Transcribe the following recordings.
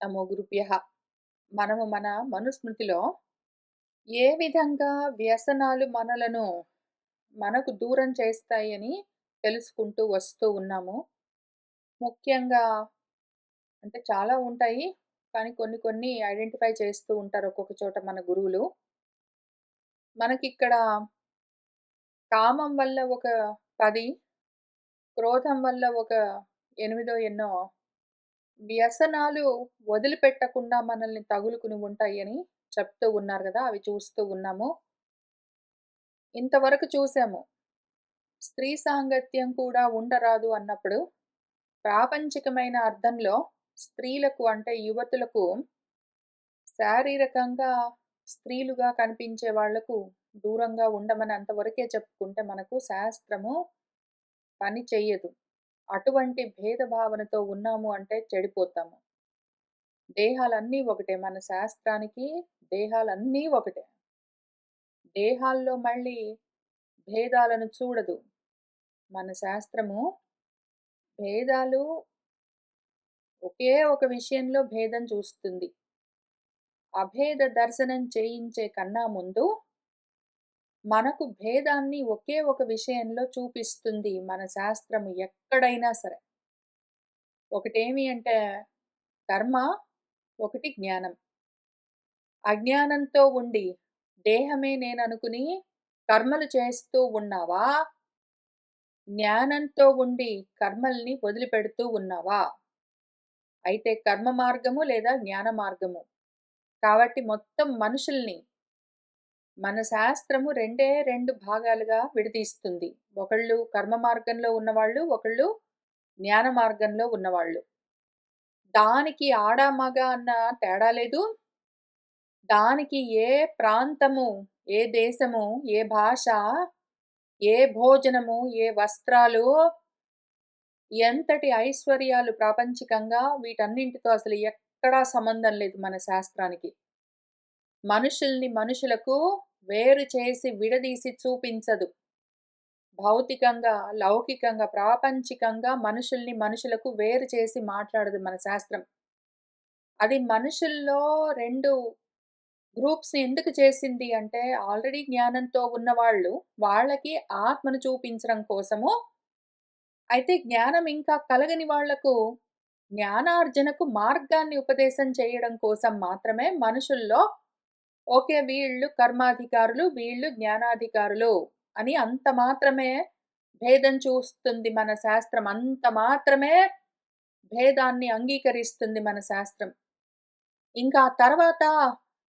నమో గురుభ్యః. మనము మన మనుస్మృతిలో ఏ విధంగా వ్యసనాలు మనకు దూరం చేస్తాయని తెలుసుకుంటూ వస్తూ ఉన్నాము. ముఖ్యంగా అంటే చాలా ఉంటాయి. కానీ కొన్ని కొన్ని ఐడెంటిఫై చేస్తూ ఉంటారు ఒక్కొక్క చోట మన గురువులు. మనకిక్కడ కామం వల్ల ఒక 10, క్రోధం వల్ల ఒక 8 ఎన్నో వ్యసనాలు వదిలిపెట్టకుండా మనల్ని తగులుకుని ఉంటాయని చెప్తూ ఉన్నారు గదా! అవి చూస్తూ ఉన్నాము. ఇంతవరకు చూసాము. స్త్రీ సాంగత్యం కూడా ఉండరాదు అన్నప్పుడు, ప్రాపంచికమైన అర్థంలో స్త్రీలకు అంటే యువతులకు శారీరకంగా స్త్రీలుగా కనిపించే వాళ్లకు దూరంగా ఉండమని అంతవరకే చెప్పుకుంటే మనకు శాస్త్రము పని చెయ్యదు. అటువంటి భేదభావనతో ఉన్నాము అంటే చెడిపోతాము. దేహాలన్నీ ఒకటే. మన శాస్త్రానికి దేహాలన్నీ ఒకటే. దేహాల్లో మళ్ళీ భేదాలను చూడదు. మన శాస్త్రము భేదాలు ఒకే ఒక విషయంలో భేదం చూస్తుంది. అభేద దర్శనం చేయించే కన్నా ముందు మనకు భేదాన్ని ఒకే ఒక విషయంలో చూపిస్తుంది మన శాస్త్రము ఎక్కడైనా సరే. ఒకటేమి అంటే కర్మ, ఒకటి జ్ఞానం. అజ్ఞానంతో ఉండి దేహమే నేననుకుని కర్మలు చేస్తూ ఉన్నావా? జ్ఞానంతో ఉండి కర్మల్ని వదిలిపెడుతూ ఉన్నావా? అయితే కర్మ మార్గము లేదా జ్ఞాన మార్గము. కాబట్టి మొత్తం మనుషుల్ని మన శాస్త్రము రెండే 2 భాగాలుగా విడదీస్తుంది. ఒకళ్ళు కర్మ మార్గంలో ఉన్నవాళ్ళు, ఒకళ్ళు జ్ఞాన మార్గంలో ఉన్నవాళ్ళు. దానికి ఆడ, మగ అన్న తేడా లేదు. దానికి ఏ ప్రాంతము, ఏ దేశము, ఏ భాష, ఏ భోజనము, ఏ వస్త్రాలు, ఎంతటి ఐశ్వర్యాలు ప్రాపంచికంగా వీటన్నింటితో అసలు ఎక్కడా సంబంధం లేదు మన శాస్త్రానికి. మనుషుల్ని మనుషులకు వేరు చేసి విడదీసి చూపించదు. భౌతికంగా, లౌకికంగా, ప్రాపంచికంగా మనుషుల్ని మనుషులకు వేరు చేసి మాట్లాడదు మన శాస్త్రం. అది మనుషుల్లో 2 గ్రూప్స్‌ని ఎందుకు చేసింది అంటే, ఆల్రెడీ జ్ఞానంతో ఉన్నవాళ్ళు, వాళ్ళకి ఆత్మను చూపించడం కోసము. అయితే జ్ఞానం ఇంకా కలగని వాళ్లకు జ్ఞానార్జనకు మార్గాన్ని ఉపదేశం చేయడం కోసం మాత్రమే మనుషుల్లో ఓకే. వీళ్ళు కర్మాధికారులు, వీళ్ళు జ్ఞానాధికారులు అని అంత మాత్రమే భేదం చూస్తుంది మన శాస్త్రం. అంత మాత్రమే భేదాన్ని అంగీకరిస్తుంది మన శాస్త్రం. ఇంకా తర్వాత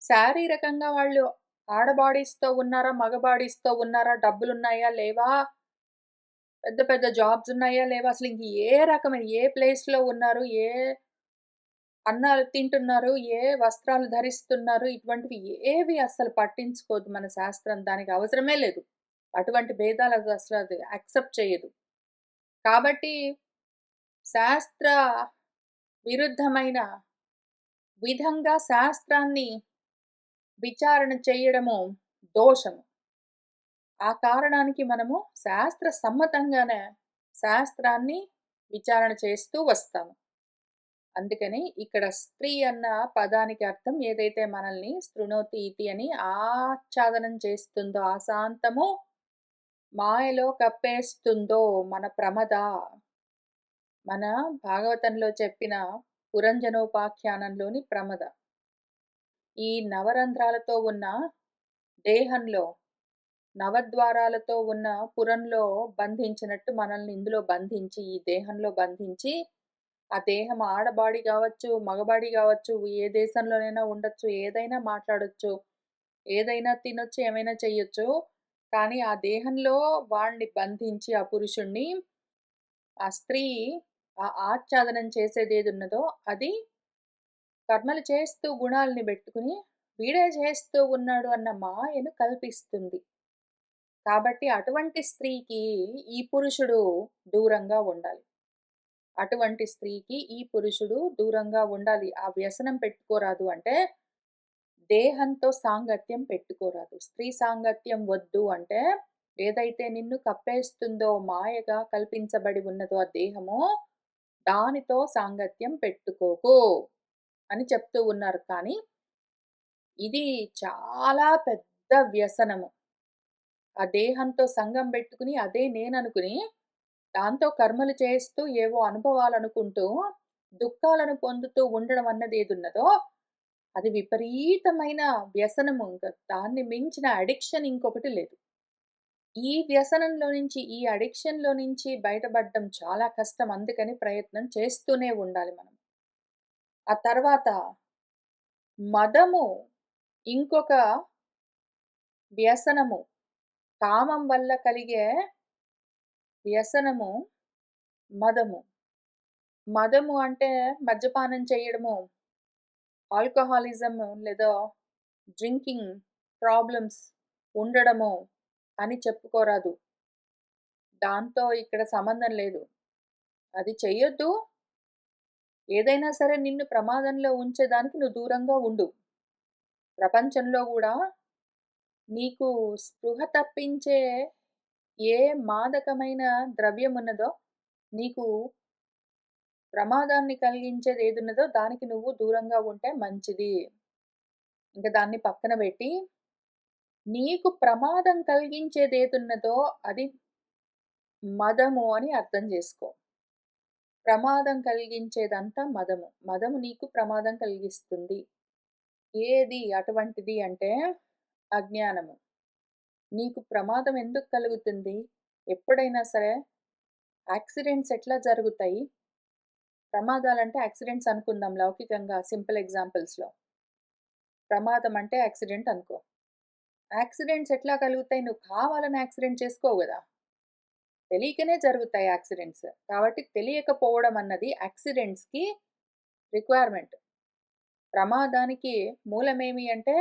శారీరకంగా వాళ్ళు ఆడ బాడీస్‌తో ఉన్నారా? మగ బాడీస్‌తో ఉన్నారా? డబ్బులున్నాయా? లేవా? పెద్ద పెద్ద జాబ్స్ ఉన్నాయా? లేవా? అసలు ఇంక ఏ రకమైన ఏ ప్లేస్‌లో ఉన్నారు? ఏ అన్నాలు తింటున్నారు? ఏ వస్త్రాలు ధరిస్తున్నారు? ఇటువంటివి ఏవి అస్సలు పట్టించుకోదు మన శాస్త్రం. దానికి అవసరమే లేదు. అటువంటి భేదాలు అది అసలది యాక్సెప్ట్ చేయదు. కాబట్టి శాస్త్ర విరుద్ధమైన విధంగా శాస్త్రాన్ని విచారణ చేయడము దోషము. ఆ కారణానికి మనము శాస్త్ర సమ్మతంగానే శాస్త్రాన్ని విచారణ చేస్తూ వస్తాము. అందుకని ఇక్కడ స్త్రీ అన్న పదానికి అర్థం ఏదైతే మనల్ని స్తృణోతి ఇతి అని ఆచ్ఛాదనం చేస్తుందో, ఆశాంతము మాయలో కప్పేస్తుందో మన ప్రమద. మన భాగవతంలో చెప్పిన పురంజనోపాఖ్యానంలోని ప్రమద. ఈ నవరంధ్రాలతో ఉన్న దేహంలో, నవద్వారాలతో ఉన్న పురంలో బంధించినట్టు మనల్ని ఇందులో బంధించి, ఈ దేహంలో బంధించి, ఆ దేహం ఆడబాడి గావచ్చు, మగబాడి గావచ్చు, ఏ దేశంలోనైనా ఉండొచ్చు, ఏదైనా మాట్లాడొచ్చు, ఏదైనా తినొచ్చు, ఏమైనా చెయ్యొచ్చు. కానీ ఆ దేహంలో వాడిని బంధించి ఆ పురుషుణ్ణి, ఆ స్త్రీ ఆచ్ఛాదనం చేసేదేదున్నదో అది కర్మలు చేస్తూ గుణాల్ని బెట్టుకుని వీడే చేస్తూ ఉన్నాడు అన్న మాయను కల్పిస్తుంది. కాబట్టి అటువంటి స్త్రీకి ఈ పురుషుడు దూరంగా ఉండాలి. అటువంటి స్త్రీకి ఈ పురుషుడు దూరంగా ఉండాలి. ఆ వ్యసనం పెట్టుకోరాదు అంటే దేహంతో సాంగత్యం పెట్టుకోరాదు. స్త్రీ సాంగత్యం వద్దు అంటే ఏదైతే నిన్ను కప్పేస్తుందో, మాయగా కల్పించబడి ఉన్నదో ఆ దేహము, దానితో సాంగత్యం పెట్టుకోకు అని చెప్తూ ఉన్నారు. కానీ ఇది చాలా పెద్ద వ్యసనము. ఆ దేహంతో సంగం బెట్టుకుని అదే నేననుకుని, దాంతో కర్మలు చేస్తూ ఏవో అనుభవాలనుకుంటూ, దుఃఖాలను పొందుతూ ఉండడం అన్నదేదున్నదో, అది విపరీతమైన వ్యసనము. ఇంక దాన్ని మించిన అడిక్షన్ ఇంకొకటి లేదు. ఈ వ్యసనంలో నుంచి, ఈ అడిక్షన్‌లో నుంచి బయటపడడం చాలా కష్టం. అందుకని ప్రయత్నం చేస్తూనే ఉండాలి మనం. ఆ తర్వాత మదము ఇంకొక వ్యసనము. కామం వల్ల కలిగే వ్యసనము మదము. మదము అంటే మద్యపానం చేయడము, ఆల్కహాలిజం లేదా డ్రింకింగ్ ప్రాబ్లమ్స్ ఉండడము అని చెప్పుకోరాదు. దాంతో ఇక్కడ సంబంధం లేదు. అది చెయ్యొద్దు. ఏదైనా సరే నిన్ను ప్రమాదంలో ఉంచేదానికి నువ్వు దూరంగా ఉండు. ప్రపంచంలో గూడా నీకు స్పృహ తప్పించే ఏ మాదకమైన ద్రవ్యమున్నదో, నీకు ప్రమాదాన్ని కలిగించేదేదున్నదో దానికి నువ్వు దూరంగా ఉంటే మంచిది. ఇంక దాన్ని పక్కన బెట్టి, నీకు ప్రమాదం కలిగించేదేదున్నదో అది మదము అని అర్థం జేసుకో. ప్రమాదం కలిగించేదంతా మదము. మదము నీకు ప్రమాదం కలిగిస్తుంది. ఏది అటువంటిది అంటే అజ్ఞానము. నీకు ప్రమాదం ఎందుకు కలుగుతుంది? ఎప్పుడైనా సరే యాక్సిడెంట్స్ ఎట్లా జరుగుతాయి? ప్రమాదాలంటే యాక్సిడెంట్స్ అనుకుందాం లౌకికంగా సింపుల్ ఎగ్జాంపుల్స్‌లో. ప్రమాదం అంటే యాక్సిడెంట్ అనుకో. యాక్సిడెంట్స్ ఎట్లా కలుగుతాయి? నువ్వు కావాలని యాక్సిడెంట్ చేసుకోవు గదా! తెలియకనే జరుగుతాయి యాక్సిడెంట్స్. కాబట్టి తెలియకపోవడం అన్నది యాక్సిడెంట్స్‌కి రిక్వైర్మెంట్. ప్రమాదానికి మూలమేమి అంటే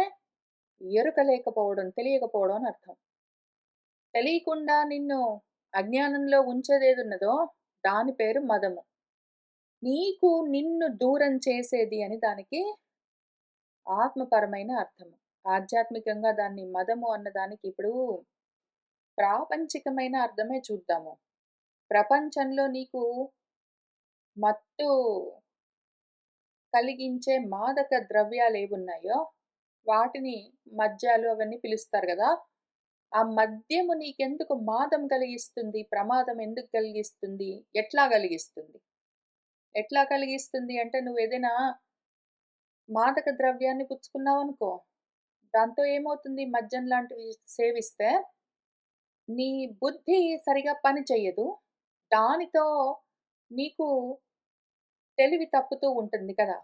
ఎరుక లేకపోవడం, తెలియకపోవడం అని అర్థం. తెలియకుండా నిన్ను అజ్ఞానంలో ఉంచేదేదున్నదో దాని పేరు మదము. నీకు నిన్ను దూరం చేసేది అని దానికి ఆత్మపరమైన అర్థము. ఆధ్యాత్మికంగా దాన్ని మదము అన్నదానికి ఇప్పుడు ప్రాపంచికమైన అర్థమే చూద్దాము. ప్రపంచంలో నీకు మత్తు కలిగించే మాదక ద్రవ్యాలేవున్నాయో వాటిని మద్యాలు అవన్నీ పిలుస్తారు గదా! ఆ మద్యము నీకెందుకు మాదం కలిగిస్తుంది? ప్రమాదం ఎందుకు కలిగిస్తుంది? ఎట్లా కలిగిస్తుంది? ఎట్లా కలిగిస్తుంది అంటే నువ్వేదైనా మాదక ద్రవ్యాన్ని పుచ్చుకున్నావనుకో, దాంతో ఏమవుతుంది మద్యం లాంటివి సేవిస్తే, నీ బుద్ధి సరిగా పని చెయ్యదు. దానితో నీకు తెలివి తప్పుతూ ఉంటుంది కదా!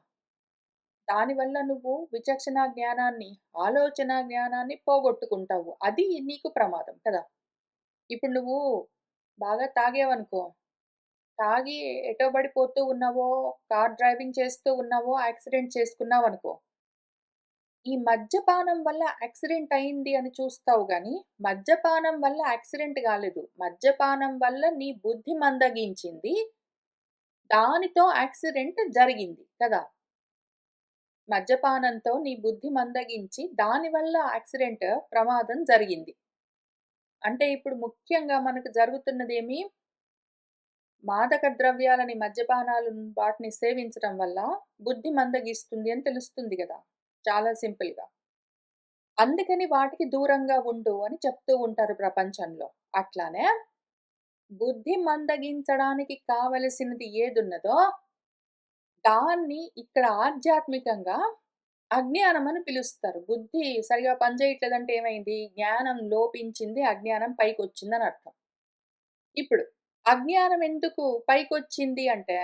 దానివల్ల నువ్వు విచక్షణ జ్ఞానాన్ని, ఆలోచన జ్ఞానాన్ని పోగొట్టుకుంటావు. అది నీకు ప్రమాదం కదా! ఇప్పుడు నువ్వు బాగా తాగావనుకో, తాగి ఎటో పడిపోతూ ఉన్నావో, కార్ డ్రైవింగ్ చేస్తూ ఉన్నావో, యాక్సిడెంట్ చేసుకున్నావనుకో, ఈ మద్యపానం వల్ల యాక్సిడెంట్ అయింది అని చూస్తావు గానీ, మద్యపానం వల్ల యాక్సిడెంట్ గాలేదు. మద్యపానం వల్ల నీ బుద్ధి మందగించింది. దానితో యాక్సిడెంట్ జరిగింది కదా! మద్యపానంతో నీ బుద్ధి మందగించి, దానివల్ల యాక్సిడెంట్, ప్రమాదం జరిగింది. అంటే ఇప్పుడు ముఖ్యంగా మనకు జరుగుతున్నదేమి? మాదక ద్రవ్యాలని, వాటిని సేవించటం వల్ల బుద్ధి మందగిస్తుంది అని తెలుస్తుంది గదా! చాలా సింపుల్‌గా. అందుకని వాటికి దూరంగా ఉండు అని చెప్తూ ఉంటారు ప్రపంచంలో. అట్లానే బుద్ధి మందగించడానికి కావలసినది ఏదున్నదో, దాన్ని ఇక్కడ ఆధ్యాత్మికంగా అజ్ఞానం అని పిలుస్తారు. బుద్ధి సరిగా పనిచేయట్లేదంటే ఏమైంది? జ్ఞానం లోపించింది, అజ్ఞానం పైకొచ్చిందని అర్థం. ఇప్పుడు అజ్ఞానం ఎందుకు పైకొచ్చింది అంటే,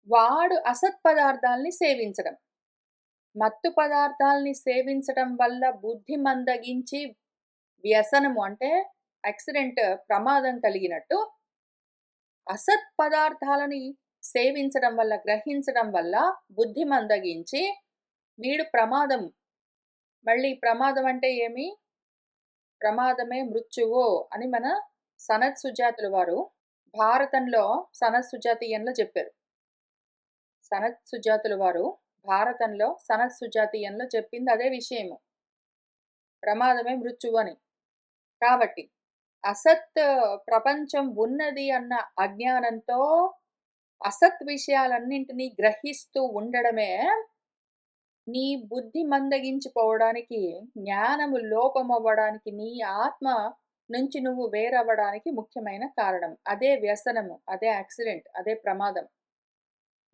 వాడు అసత్ పదార్థాల్ని సేవించడం. మత్తు పదార్థాల్ని సేవించడం వల్ల బుద్ధి మందగించి వ్యసనము అంటే యాక్సిడెంట్, ప్రమాదం కలిగినట్టు, అసత్ పదార్థాలని సేవించడం వల్ల, గ్రహించడం వల్ల బుద్ధి మందగించి వీడు ప్రమాదం. మళ్ళీ ప్రమాదం అంటే ఏమి? ప్రమాదమే మృత్యువు అని మన సనత్ సుజాతుల వారు భారతంలో సనత్ సుజాతీయంలో చెప్పారు. సనత్ సుజాతుల వారు భారతంలో సనత్ సుజాతీయంలో చెప్పింది అదే విషయము. ప్రమాదమే మృత్యువు అని. కాబట్టి అసత్ ప్రపంచం ఉన్నది అన్న అజ్ఞానంతో అసత్ విషయాలన్నింటినీ గ్రహిస్తూ ఉండడమే నీ బుద్ధి మందగించిపోవడానికి, జ్ఞానము లోపమవ్వడానికి, నీ ఆత్మ నుంచి నువ్వు వేరవ్వడానికి ముఖ్యమైన కారణం. అదే వ్యసనము, అదే యాక్సిడెంట్, అదే ప్రమాదం.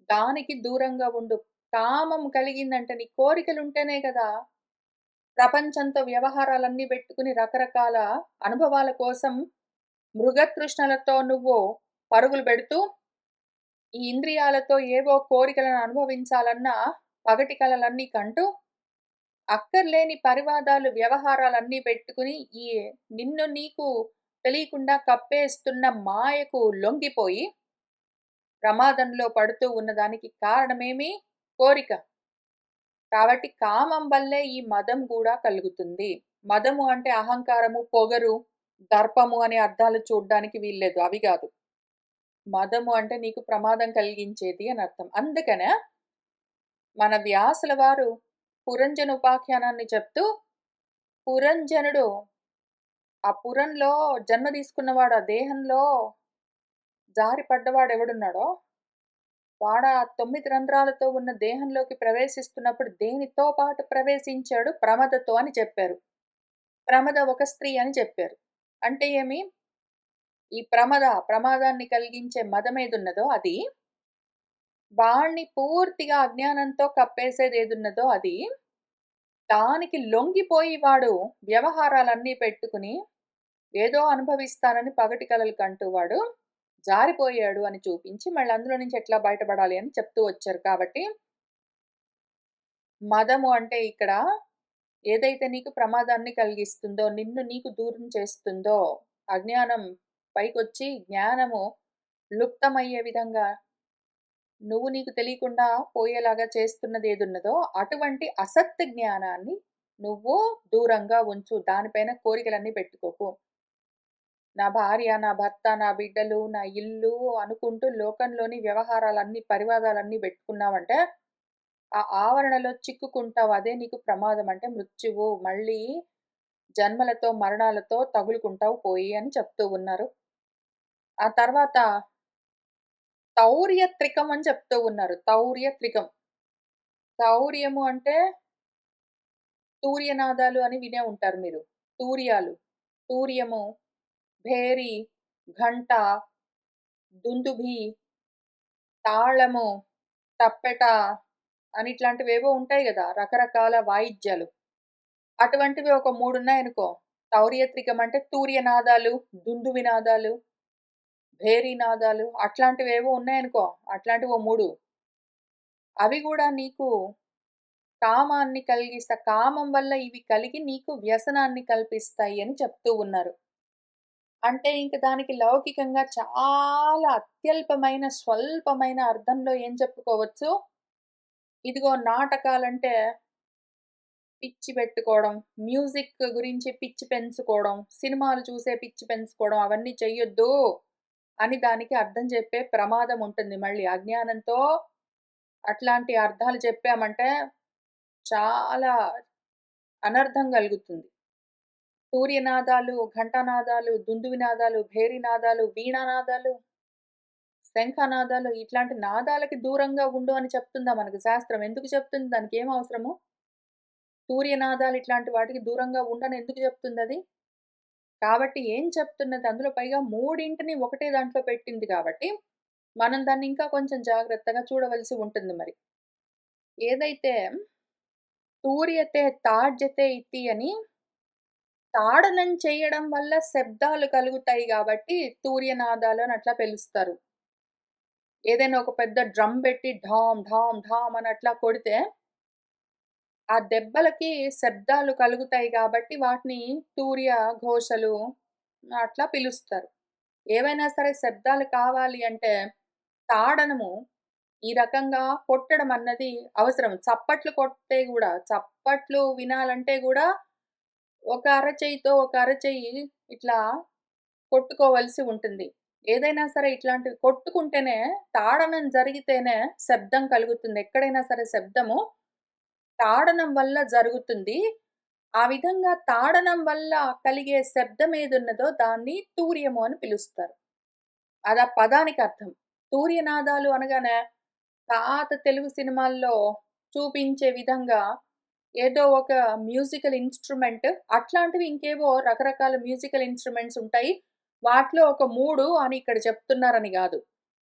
దానికి దూరంగా ఉండు. కామం కలిగిందంటే నీ కోరికలుంటేనే కదా! ప్రపంచంతో వ్యవహారాలన్నీ బెట్టుకుని రకరకాల అనుభవాల కోసం మృగతృష్ణలతో నువ్వు పరుగులు బెడుతూ, ఈ ఇంద్రియాలతో ఏవో కోరికలను అనుభవించాలన్న పగటి కలలన్నీ కంటూ, అక్కర్లేని పరివాదాలు, వ్యవహారాలన్నీ పెట్టుకుని, ఈ నిన్ను నీకు తెలియకుండా కప్పేస్తున్న మాయకు లొంగిపోయి, ప్రమాదంలో పడుతూ ఉన్నదానికి కారణమేమి? కోరిక. కాబట్టి కామం వల్లే ఈ మదం గూడా కలుగుతుంది. మదము అంటే అహంకారము, పొగరు, దర్పము అనే అర్థాలు చూడ్డానికి వీల్లేదు. అవి గాదు. మదము అంటే నీకు ప్రమాదం కలిగించేది అని అర్థం. అందుకనే మన వ్యాసుల వారు పురంజన ఉపాఖ్యానాన్ని చెప్తూ, పురంజనుడు ఆ పురంలో జన్మ తీసుకున్నవాడు, ఆ దేహంలో జారి పడ్డవాడెవడున్నాడో, వాడా 9 రంధ్రాలతో ఉన్న దేహంలోకి ప్రవేశిస్తున్నప్పుడు దేనితో పాటు ప్రవేశించాడు? ప్రమదతో అని చెప్పారు. ప్రమద ఒక స్త్రీ అని చెప్పారు. అంటే ఏమి? ఈ ప్రమాదాన్ని కలిగించే మదమేదున్నదో అది, వాణ్ణి పూర్తిగా అజ్ఞానంతో కప్పేసేదేదున్నదో అది, దానికి లొంగిపోయి వాడు వ్యవహారాలన్నీ పెట్టుకుని, ఏదో అనుభవిస్తానని పగటి కలలు కంటూ వాడు జారిపోయాడు అని చూపించి, మళ్ళీ అందులో నుంచి ఎట్లా బయటపడాలి అని చెప్తూ వచ్చారు. కాబట్టి, మదము అంటే ఇక్కడ ఏదైతే నీకు ప్రమాదాన్ని కలిగిస్తుందో, నిన్ను నీకు దూరం చేస్తుందో, అజ్ఞానం పైకొచ్చి జ్ఞానము లుప్తమయ్యే విధంగా నువ్వు నీకు తెలియకుండా పోయేలాగా చేస్తున్నదేదున్నదో, అటువంటి అసత్ జ్ఞానాన్ని నువ్వు దూరంగా ఉంచు. దానిపైన కోరికలన్నీ పెట్టుకోకు. నా భార్య, నా భర్త, నా బిడ్డలు, నా ఇల్లు అనుకుంటూ లోకంలోని వ్యవహారాలన్నీ, పరివాదాలన్నీ బెట్టుకున్నావంటే, ఆ ఆవరణలో చిక్కుకుంటావు. అదే నీకు ప్రమాదం. అంటే మృత్యువు. మళ్ళీ జన్మలతో, మరణాలతో తగులుకుంటావు పోయి అని చెప్తూ ఉన్నారు. ఆ తర్వాత తౌర్యత్రికం అని చెప్తూ ఉన్నారు. తౌర్యత్రికం. తౌర్యము అంటే తూర్యనాదాలు అని వినే ఉంటారు మీరు. తూర్యాలు. తూర్యము, భేరి, ఘంట, దుందుభి, తాళము, తప్పెట అని ఇట్లాంటివేవో ఉంటాయి గదా! రకరకాల వాయిద్యాలు. అటువంటివి ఒక 3 ఉన్నాయనుకో. తౌర్యత్రికం అంటే తూర్యనాదాలు, దుందువి నాదాలు, భేరి నాదాలు అట్లాంటివేవో ఉన్నాయనుకో. అట్లాంటివో 3 అవి గూడా నీకు కామాన్ని కామం వల్ల ఇవి కలిగి నీకు వ్యసనాన్ని కల్పిస్తాయి అని చెప్తూ ఉన్నారు. అంటే ఇంక దానికి లౌకికంగా చాలా అత్యల్పమైన, స్వల్పమైన అర్థంలో ఏం చెప్పుకోవచ్చు? ఇదిగో నాటకాలంటే పిచ్చి పెట్టుకోవడం, మ్యూజిక్ గురించి పిచ్చి పెంచుకోవడం, సినిమాలు చూసే పిచ్చి పెంచుకోవడం అవన్నీ చెయ్యొద్దు అని దానికి అర్థం చెప్పే ప్రమాదం ఉంటుంది మళ్ళీ. అజ్ఞానంతో అట్లాంటి అర్థాలు చెప్పామంటే చాలా అనర్థం కలుగుతుంది. సూర్యనాదాలు, ఘంటానాదాలు, దుందువినాదాలు, భేరినాదాలు, వీణానాదాలు, శంఖనాదాలు ఇట్లాంటి నాదాలకి దూరంగా ఉండు అని చెప్తుందా మనకు శాస్త్రం? ఎందుకు చెప్తుంది? దానికేం అవసరము? సూర్యనాదాలు ఇట్లాంటి వాటికి దూరంగా ఉండని ఎందుకు చెప్తుందది? కాబట్టి ఏం చెప్తున్నది? అందులో పైగా మూడింటిని ఒకటే దాంట్లో పెట్టింది కాబట్టి, మనం దాన్ని ఇంకా కొంచెం జాగ్రత్తగా చూడవలసి ఉంటుంది మరి. ఏదైతే తూర్యతే తాడ్యతే ఇతి అని తాడనం చేయడం వల్ల శబ్దాలు కలుగుతాయి గాబట్టి, తూర్యనాదాలు అని అట్లా పిలుస్తారు. ఏదైనా ఒక పెద్ద డ్రమ్ బెట్టి ఢామ్, ఢామ్, ఢామ్ అని అట్లా కొడితే, ఆ దెబ్బలకి శబ్దాలు కలుగుతాయి గాబట్టి, వాటిని తూర్య ఘోషలు అట్లా పిలుస్తారు. ఏవైనా సరే శబ్దాలు కావాలి అంటే, తాడనము ఈ రకంగా కొట్టడం అన్నది అవసరం. చప్పట్లు కొడితే గూడా, చప్పట్లు వినాలంటే గూడా ఒక అరచెయ్యితో ఒక అరచెయ్యి ఇట్లా కొట్టుకోవలసి ఉంటుంది. ఏదైనా సరే ఇట్లాంటివి కొట్టుకుంటేనే, తాడనం జరిగితేనే శబ్దం కలుగుతుంది. ఎక్కడైనా సరే శబ్దము తాడనం వల్ల జరుగుతుంది. ఆ విధంగా తాడనం వల్ల కలిగే శబ్దం ఏదున్నదో దాన్ని తూర్యము అని పిలుస్తారు. అది ఆ పదానికి అర్థం. తూర్యనాదాలు అనగానే పాత తెలుగు సినిమాల్లో చూపించే విధంగా ఏదో ఒక మ్యూజికల్ ఇన్‌స్ట్రుమెంట్ అట్లాంటివి ఇంకేవో రకరకాల మ్యూజికల్ ఇన్‌స్ట్రుమెంట్స్ ఉంటాయి. వాటిలో ఒక 3 అని ఇక్కడ చెప్తున్నారని గాదు.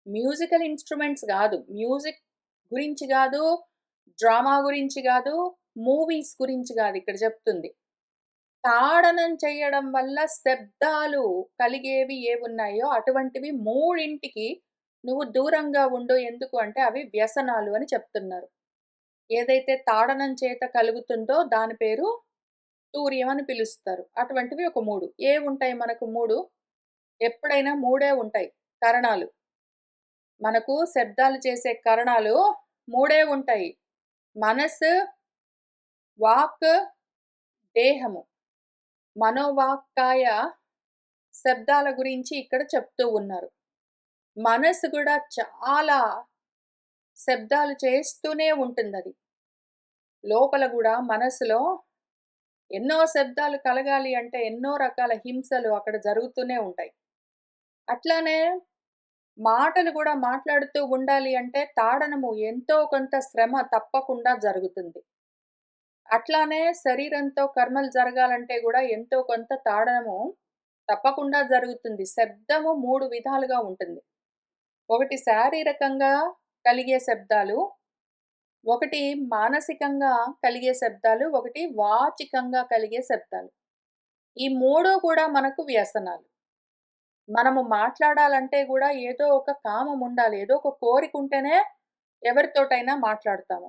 మ్యూజికల్ ఇన్‌స్ట్రుమెంట్స్ గాదు. మ్యూజిక్ గురించి గాదు, డ్రామా గురించి గాదు, మూవీస్ గురించి గాదు ఇక్కడ చెప్తుంది. తాడనం చేయడం వల్ల శబ్దాలు కలిగేవి ఏవున్నాయో అటువంటివి మూడింటికి నువ్వు దూరంగా ఉండు. ఎందుకు అంటే అవి వ్యసనాలు అని చెప్తున్నారు. ఏదైతే తాడనం చేత కలుగుతుందో దాని పేరు తూర్యం అని పిలుస్తారు. అటువంటివి ఒక 3. ఏవుంటాయి మనకు 3? ఎప్పుడైనా 3 ఉంటాయి కరణాలు. మనకు శబ్దాలు చేసే కరణాలు 3 ఉంటాయి. మనసు, వాక్, దేహము. మనోవాక్కాయ శబ్దాల గురించి ఇక్కడ చెప్తూ ఉన్నారు. మనసు గూడా చాలా శబ్దాలు చేస్తూనే ఉంటుందది. లోపల గూడా మనసులో ఎన్నో శబ్దాలు కలగాలి అంటే ఎన్నో రకాల హింసలు అక్కడ జరుగుతూనే ఉంటాయి. అట్లానే మాటలు గూడా మాట్లాడుతూ ఉండాలి అంటే తాడనము ఎంతో కొంత శ్రమ తప్పకుండా జరుగుతుంది. అట్లానే శరీరంతో కర్మలు జరగాలంటే గూడా ఎంతో కొంత తాడనము తప్పకుండా జరుగుతుంది. శబ్దము 3 విధాలుగా ఉంటుంది. ఒకటి శారీరకంగా కలిగే శబ్దాలు, ఒకటి మానసికంగా కలిగే శబ్దాలు, ఒకటి వాచికంగా కలిగే శబ్దాలు. ఈ 3 కూడా మనకు వ్యసనాలు. మనము మాట్లాడాలంటే గూడా ఏదో ఒక కామం ఉండాలి. ఏదో ఒక కోరిక ఉంటేనే ఎవరితోటైనా మాట్లాడతాము.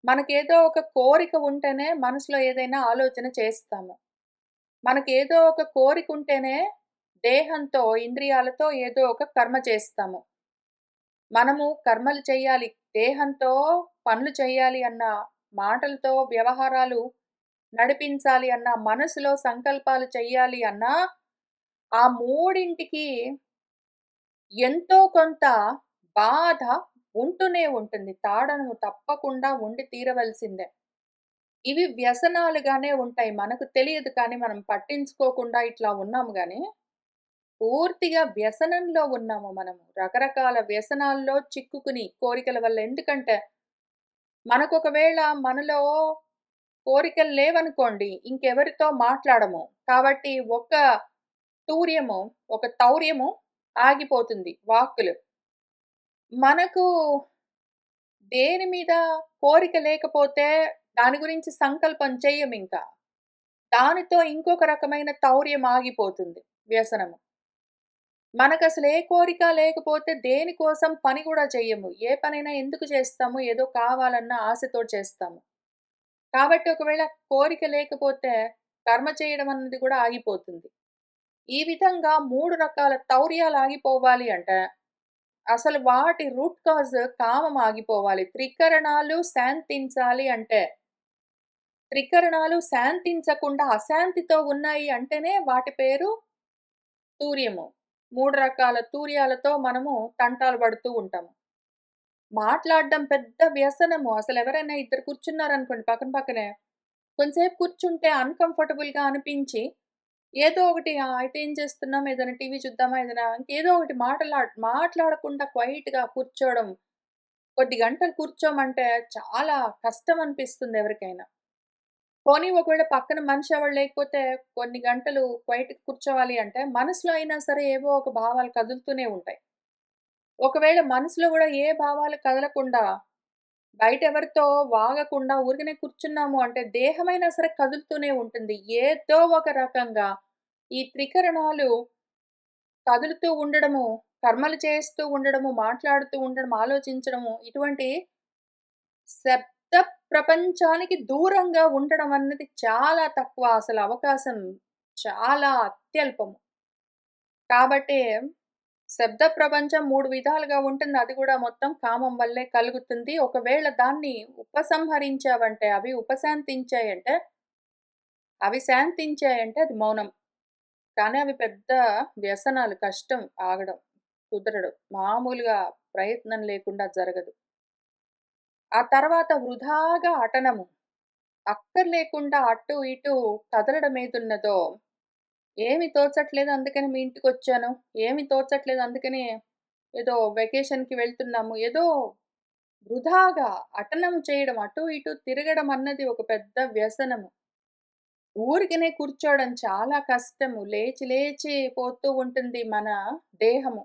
మనకేదో ఒక కోరిక ఉంటేనే మనసులో ఏదైనా ఆలోచన చేస్తాము. మనకేదో ఒక కోరిక ఉంటేనే దేహంతో, ఇంద్రియాలతో ఏదో ఒక కర్మ చేస్తాము. మనము కర్మలు చెయ్యాలి, దేహంతో పనులు చెయ్యాలి అన్న మాటలతో వ్యవహారాలు నడిపించాలి అన్న, మనసులో సంకల్పాలు చెయ్యాలి అన్నా, ఆ మూడింటికి ఎంతో కొంత బాధ ఉంటూనే ఉంటుంది. తాడనము తప్పకుండా ఉండి తీరవలసిందే. ఇవి వ్యసనాలుగానే ఉంటాయి. మనకు తెలియదు కానీ మనం పట్టించుకోకుండా ఇట్లా ఉన్నాము గానీ, పూర్తిగా వ్యసనంలో ఉన్నాము మనము. రకరకాల వ్యసనాల్లో చిక్కుకుని కోరికల వల్ల. ఎందుకంటే, మనకొకవేళ మనలో కోరికలు లేవనుకోండి, ఇంకెవరితో మాట్లాడము. కాబట్టి ఒక తూర్యము, ఒక తౌర్యము ఆగిపోతుంది వాక్కులు. మనకు దేని మీద కోరిక లేకపోతే దాని గురించి సంకల్పం చెయ్యమింక. దానితో ఇంకొక రకమైన తౌర్యం ఆగిపోతుంది వ్యసనము. మనకసలు ఏ కోరిక లేకపోతే దేనికోసం పని గూడా చెయ్యము. ఏ పనైనా ఎందుకు చేస్తాము? ఏదో కావాలన్న ఆశతోటి చేస్తాము. కాబట్టి ఒకవేళ కోరిక లేకపోతే కర్మ చేయడం అన్నది గూడా ఆగిపోతుంది. ఈ విధంగా 3 రకాల తౌర్యాలు ఆగిపోవాలి అంటే, అసలు వాటి రూట్ కాజ్ కామం ఆగిపోవాలి. త్రికరణాలు శాంతించాలి అంటే, త్రికరణాలు శాంతించకుండా అశాంతితో ఉన్నాయి అంటేనే వాటి పేరు తూర్యము. 3 రకాల తూర్యాలతో మనము తంటాలు పడుతూ ఉంటాము. మాట్లాడడం పెద్ద వ్యసనము. అసలెవరైనా ఇద్దరు కూర్చున్నారనుకోండి పక్కన పక్కనే, కొంసేపు కూర్చుంటే అన్‌కంఫర్టబుల్‌గా అనిపించి, ఏదో ఒకటి అయితే ఏం చేస్తున్నాం? ఏదైనా టీవీ చూద్దామా? ఏదైనా ఇంకేదో ఒకటి మాట్లాడకుండా క్వైట్‌గా కూర్చోవడం. కొద్ది గంటలు కూర్చోమంటే చాలా కష్టం అనిపిస్తుంది ఎవరికైనా. పోనీ ఒకవేళ పక్కన మనిషి ఎవరు లేకపోతే కొన్ని గంటలు క్వైట్‌గా కూర్చోవాలి అంటే, మనసులో అయినా సరే ఏవో ఒక భావాలు కదులుతూనే ఉంటాయి. ఒకవేళ మనసులో గూడా ఏ భావాలు కదలకుండా, బయటెవరితో వాగకుండా ఊరికనే కూర్చున్నాము అంటే, దేహమైనా సరే కదులుతూనే ఉంటుంది. ఏదో ఒక రకంగా ఈ త్రికరణాలు కదులుతూ ఉండడము, కర్మలు చేస్తూ ఉండడము, మాట్లాడుతూ ఉండడం, ఆలోచించడము, ఇటువంటి శబ్ద ప్రపంచానికి దూరంగా ఉండడం అన్నది చాలా తక్కువ. అసలు అవకాశం చాలా అత్యల్పము. కాబట్టి శబ్ద ప్రపంచం 3 విధాలుగా ఉంటుంది. అది గూడా మొత్తం కామం వల్లే కలుగుతుంది. ఒకవేళ దాన్ని ఉపసంహరించావంటే, అవి ఉపశాంతించాయంటే, అవి శాంతించాయంటే అది మౌనం. కానీ అవి పెద్ద వ్యసనాలు. కష్టం ఆగడం, కుదరడం. మామూలుగా ప్రయత్నం లేకుండా జరగదు. ఆ తర్వాత వృధాగా అటనము. అక్కర్లేకుండా అటు ఇటు కదలడం ఏదున్నదో, ఏమి తోచట్లేదు అందుకని మీ ఇంటికొచ్చాను. ఏమి తోచట్లేదు అందుకని ఏదో వెకేషన్‌కి వెళ్తున్నాము. ఏదో వృధాగా అటనం చేయడం, అటు ఇటు తిరగడం అన్నది ఒక పెద్ద వ్యసనము. ఊరికనే కూర్చోవడం చాలా కష్టము. లేచి లేచి పోతూ ఉంటుంది మన దేహము.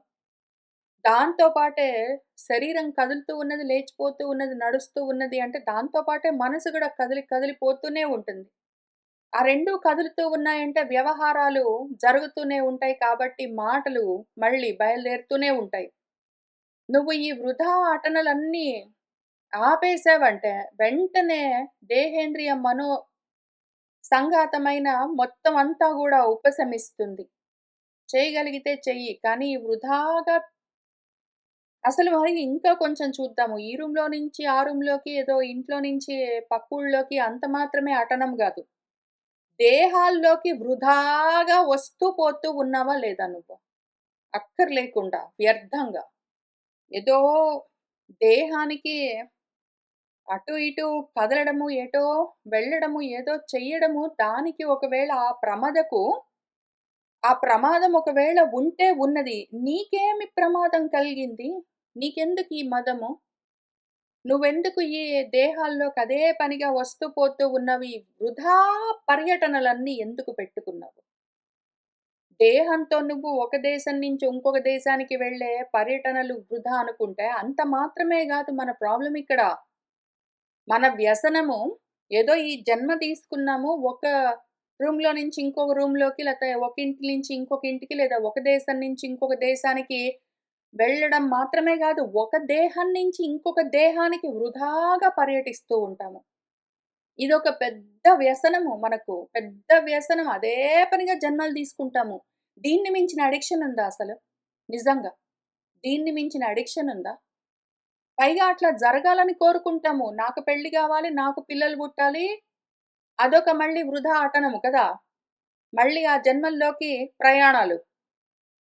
దాంతో పాటే శరీరం కదులుతూ ఉన్నది, లేచిపోతూ ఉన్నది, నడుస్తూ ఉన్నది అంటే దాంతో పాటే మనసు గూడా కదిలిపోతూనే ఉంటుంది. ఆ 2 కదులుతూ ఉన్నాయంటే వ్యవహారాలు జరుగుతూనే ఉంటాయి కాబట్టి మాటలు మళ్ళీ బయలుదేరుతూనే ఉంటాయి. నువ్వు ఈ వృధా అటనలన్నీ ఆపేసావంటే వెంటనే దేహేంద్రియ మనో సంఘాతమైన మొత్తం అంతా గూడా ఉపశమిస్తుంది. చేయగలిగితే చెయ్యి. కానీ వృధాగా అసలు మరి ఇంకా కొంచెం చూద్దాము. ఈ రూమ్‌లో నుంచి ఆ రూమ్‌లోకి ఏదో ఇంట్లో నుంచి పక్కూళ్ళోకి అంత మాత్రమే అటనం గాదు. దేహాల్లోకి వృధాగా వస్తూ పోతూ ఉన్నావా లేదా నువ్వు? అక్కర్లేకుండా, వ్యర్థంగా. ఏదో దేహానికి అటు ఇటు కదలడము, ఎటో వెళ్ళడము, ఏదో చెయ్యడము, దానికి ఒకవేళ ఆ ప్రమాదం ఒకవేళ ఉంటే ఉన్నది. నీకేమి ప్రమాదం కలిగింది? నీకెందుకు ఈ మదము? నువ్వెందుకు ఈ దేహాల్లోకి అదే పనిగా వస్తూ పోతూ ఉన్నవి? వృధా పర్యటనలన్నీ ఎందుకు పెట్టుకున్నావు? దేహంతో నువ్వు ఒక దేశం నుంచి ఇంకొక దేశానికి వెళ్ళే పర్యటనలు వృధా అనుకుంటే, అంత మాత్రమే గాదు మన ప్రాబ్లమ్ ఇక్కడ. మన వ్యసనము ఏదో ఈ జన్మ తీసుకున్నాము. ఒక రూమ్‌లో నుంచి ఇంకొక రూమ్‌లోకి లేతే ఒక ఇంటి నుంచి ఇంకొక ఇంటికి లేదా ఒక దేశం నుంచి ఇంకొక దేశానికి వెళ్ళడం మాత్రమే గాదు. ఒక దేహం నుంచి ఇంకొక దేహానికి వృధాగా పర్యటిస్తూ ఉంటాము. ఇదొక పెద్ద వ్యసనము మనకు. పెద్ద వ్యసనం. అదే పనిగా జన్మలు తీసుకుంటాము. దీన్ని మించిన అడిక్షన్ ఉందా అసలు? నిజంగా. దీన్ని మించిన అడిక్షన్ ఉందా? పైగా అట్లా జరగాలని కోరుకుంటాము. నాకు పెళ్లి గావాలి, నాకు పిల్లలు పుట్టాలి. అదొక మళ్ళీ వృధా అటనము కదా! మళ్ళీ ఆ జన్మల్లోకి ప్రయాణాలు.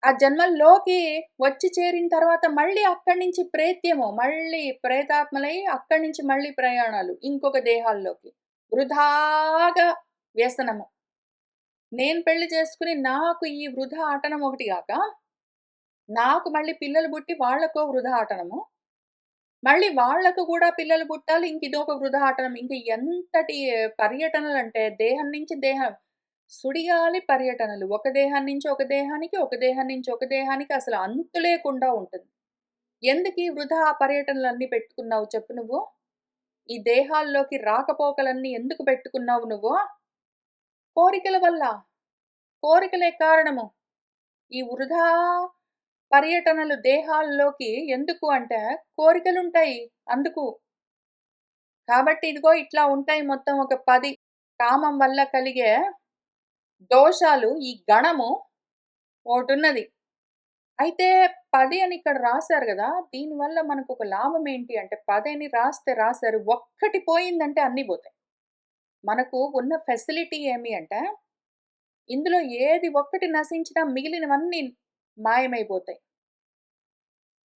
ఆ జన్మల్లోకి వచ్చి చేరిన తర్వాత మళ్ళీ అక్కడి నుంచి ప్రేత్యము. మళ్ళీ ప్రేతాత్మలై అక్కడి నుంచి మళ్ళీ ప్రయాణాలు. ఇంకొక దేహాల్లోకి. వృధాగా వ్యసనము. నేను పెళ్లి చేసుకొని నాకు ఈ వృధా ఆటనం ఒకటి గాక, నాకు మళ్ళీ పిల్లలు పుట్టి వాళ్ళకో వృధా ఆటనము. మళ్ళీ వాళ్ళకు గూడా పిల్లలు పుట్టాలి. ఇంక ఇదొక వృధా ఆటనం. ఇంక ఎంతటి పర్యటనలంటే దేహం నుంచి దేహం. సుడిగాలి పర్యటనలు. ఒక దేహం నుంచి ఒక దేహానికి, ఒక దేహం నుంచి ఒక దేహానికి అసలు అంతు లేకుండా ఉంటుంది. ఎందుకీ వృధా పర్యటనలన్నీ పెట్టుకున్నావు చెప్పు నువ్వు? ఈ దేహాల్లోకి రాకపోకలన్నీ ఎందుకు పెట్టుకున్నావు నువ్వు? కోరికల వల్ల. కోరికలే కారణము. ఈ వృధా పర్యటనలు దేహాల్లోకి ఎందుకు అంటే కోరికలుంటాయి అందుకు. కాబట్టి ఇదిగో ఇట్లా ఉంటాయి మొత్తం ఒక 10 కామం వల్ల కలిగే దోషాలు ఈ గణము ఒకటున్నది. అయితే 10 అని ఇక్కడ రాసారు గదా! దీనివల్ల మనకొక లాభం ఏంటి అంటే 10 అని రాసారు. ఒక్కటి పోయిందంటే అన్నీ పోతాయి. మనకు ఉన్న ఫెసిలిటీ ఏమి అంటే ఇందులో ఏది ఒక్కటి నశించినా మిగిలినవన్నీ మాయమైపోతాయి.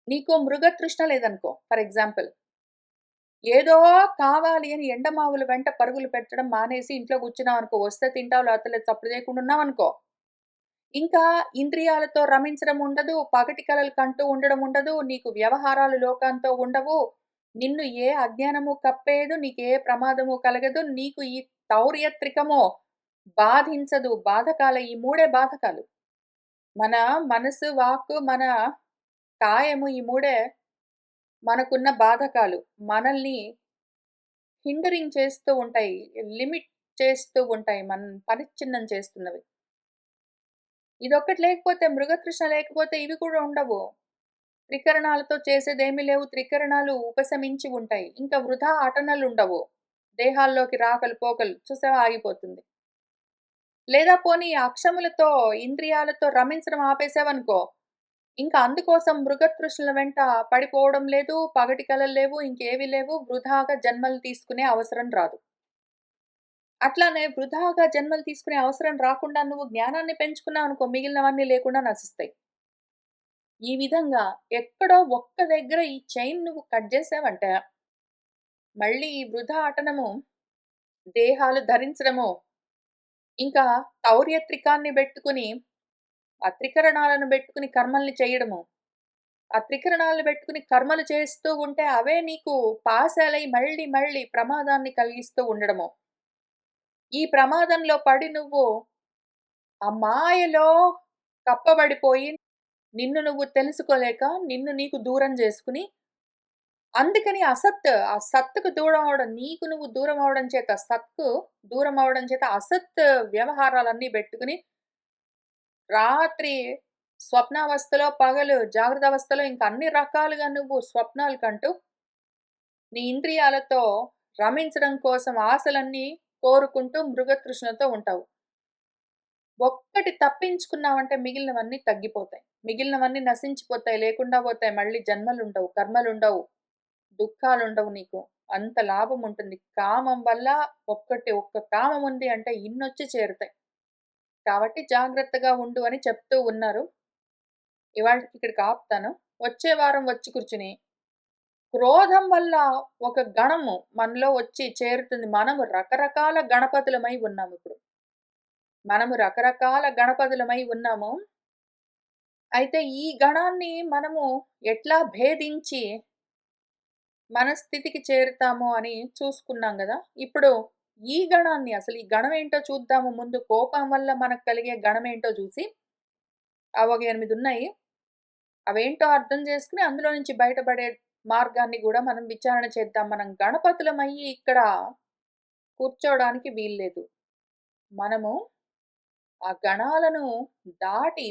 నీకు మృగతృష్ణ లేదనుకో ఫర్ ఎగ్జాంపుల్. ఏదో కావాలి అని ఎండమావుల వెంట పరుగులు పెట్టడం మానేసి ఇంట్లో కూర్చున్నావనుకో, వస్తే తింటావు లేకపోతే లేదు సప్పుడు చేయకుండా ఉన్నావనుకో, ఇంకా ఇంద్రియాలతో రమించడం ఉండదు, పగటి కలలు కంటూ ఉండడం ఉండదు, నీకు వ్యవహారాలు లోకంతో ఉండవు, నిన్ను ఏ అజ్ఞానము కప్పేయదు, నీకే ప్రమాదము కలగదు, నీకు ఈ తౌర్యత్రికము బాధించదు. బాధకాలు ఈ మూడే బాధకాలు. మన మనసు, వాక్కు, మన కాయము ఈ మూడే మనకున్న బాధకాలు. మనల్ని హిండరింగ్ చేస్తూ ఉంటాయి. లిమిట్ చేస్తూ ఉంటాయి. పరిచ్ఛిన్నం చేస్తున్నవి. ఇదొక్కటి లేకపోతే మృగతృష్ణ లేకపోతే ఇవి కూడా ఉండవు. త్రికరణాలతో చేసేదేమీ లేవు. త్రికరణాలు ఉపశమించి ఉంటాయి. ఇంకా వృధా అటనలుండవు. దేహాల్లోకి రాకలు, పోకలు చూసావా ఆగిపోతుంది. లేదా పోనీ అక్షములతో, ఇంద్రియాలతో రమించడం ఆపేసావనుకో, ఇంకా అందుకోసం మృగతృష్ణల వెంట పడిపోవడం లేదు, పగటి కలలు లేవు, ఇంకేవి లేవు, వృధాగా జన్మలు తీసుకునే అవసరం రాదు. అట్లానే వృధాగా జన్మలు తీసుకునే అవసరం రాకుండా నువ్వు జ్ఞానాన్ని పెంచుకున్నావనుకో మిగిలినవన్నీ లేకుండా నశిస్తాయి. ఈ విధంగా ఎక్కడో ఒక్క దగ్గర ఈ చైన్ నువ్వు కట్ జేసావంటే, మళ్ళీ ఈ వృధా అటనము, దేహాలు ధరించడము, ఇంకా తౌర్యత్రికాన్ని బెట్టుకొని, ఆ త్రికరణాలను బెట్టుకొని కర్మల్ని చేయడము. ఆ త్రికరణాలు పెట్టుకుని కర్మలు చేస్తూ ఉంటే అవే నీకు పాశాలై మళ్ళీ మళ్ళీ ప్రమాదాన్ని కలిగిస్తూ ఉండడము. ఈ ప్రమాదంలో పడి నువ్వు ఆ మాయలో కప్పబడిపోయి నిన్ను నువ్వు తెలుసుకోలేక నిన్ను నీకు దూరం చేసుకొని అందుకని ఆ సత్తుకు దూరం అవ్వడం నీకు నువ్వు దూరం అవ్వడం చేత సత్కు దూరం అవ్వడం చేత అసత్ వ్యవహారాలన్నీ బెట్టుకుని రాత్రి స్వప్నావస్థలో, పగలు జాగ్రత్తావస్థలో ఇంక అన్ని రకాలుగా నువ్వు స్వప్నాలు కంటూ, నీ ఇంద్రియాలతో రమించడం కోసం ఆశలన్నీ కోరుకుంటూ మృగతృష్ణతో ఉంటావు. ఒక్కటి తప్పించుకున్నావంటే మిగిలినవన్నీ తగ్గిపోతాయి. మిగిలినవన్నీ నశించిపోతాయి. లేకుండా పోతాయి. మళ్ళీ జన్మలుండవు, కర్మలుండవు, దుఃఖాలుండవు నీకు. అంత లాభముంటుంది. కామం వల్ల ఒక్క కామం ఉంది అంటే ఇన్నొచ్చి చేరుతాయి. కాబట్టి జాగ్రత్తగా ఉండు అని చెప్తూ ఉన్నారు. ఇవాల్టికి ఇక్కడికి ఆపుతాను. వచ్చే వారం వచ్చి కూర్చుని, క్రోధం వల్ల ఒక గణము మనలో వచ్చి చేరుతుంది. మనము రకరకాల గణపతులమై ఉన్నామిప్పుడు. మనము రకరకాల గణపతులమై ఉన్నాము. అయితే ఈ గణాన్ని మనము ఎట్లా భేదించి మన స్థితికి చేరుతాము అని చూసుకున్నాం గదా! ఇప్పుడు ఈ గణాన్ని అసలు ఈ గణం ఏంటో చూద్దాము ముందు. కోపం వల్ల మనకు కలిగే గణమేంటో జూసి, ఒక 8 ఉన్నాయి. అవేంటో అర్థం చేసుకొని అందులో నుంచి బయటపడే మార్గాన్ని గూడా మనం విచారణ చేద్దాం. మనం గణపతులమయ్యి ఇక్కడ కూర్చోవడానికి వీల్లేదు. మనము ఆ గణాలను దాటి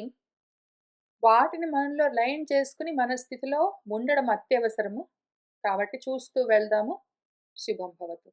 వాటిని మనలో లయం చేసుకొని మన స్థితిలో ఉండడం అత్యవసరము. కాబట్టి చూస్తూ వెళ్దాము. శుభం భవతు.